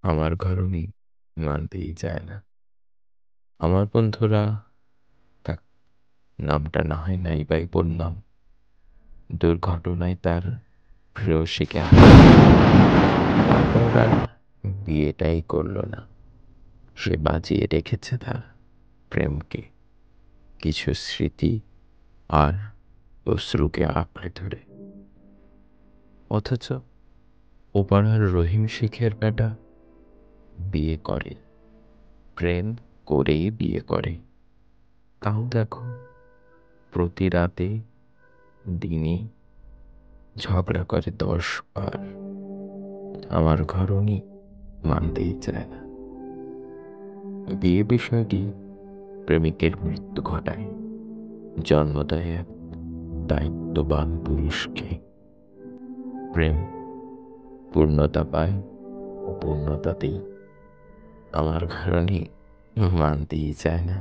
আমার ঘরণী মানতেই চায় না। আমার বন্ধুরা, থাক, নামটা না হয় নাইবাই বললাম। দুর্ঘটনায় তার প্রেয়সীকে তারপর আর বিয়েটাই করল না। সে বাঁচিয়ে রেখেছে তার প্রেমকে, কিছু স্মৃতি আর অশ্রুকে আঁকড়ে ধরে। অথচ ও পাড়ার রহিম শেখের বেটা বিয়ে করে, প্রেম করেই বিয়ে করে। তাও দেখো, প্রতি রাতে দিনে ঝগড়া করে 10 বার। আমার ঘরণী মানতেই চায় না। বিয়ে বিষয়টি প্রেমিকের মৃত্যু ঘটায়, জন্ম দেয় এক দায়িত্ববান পুরুষকে। প্রেম পূর্ণতা পায় অপূর্ণতাতেই। আমার ঘরণী মানতেই চায় না।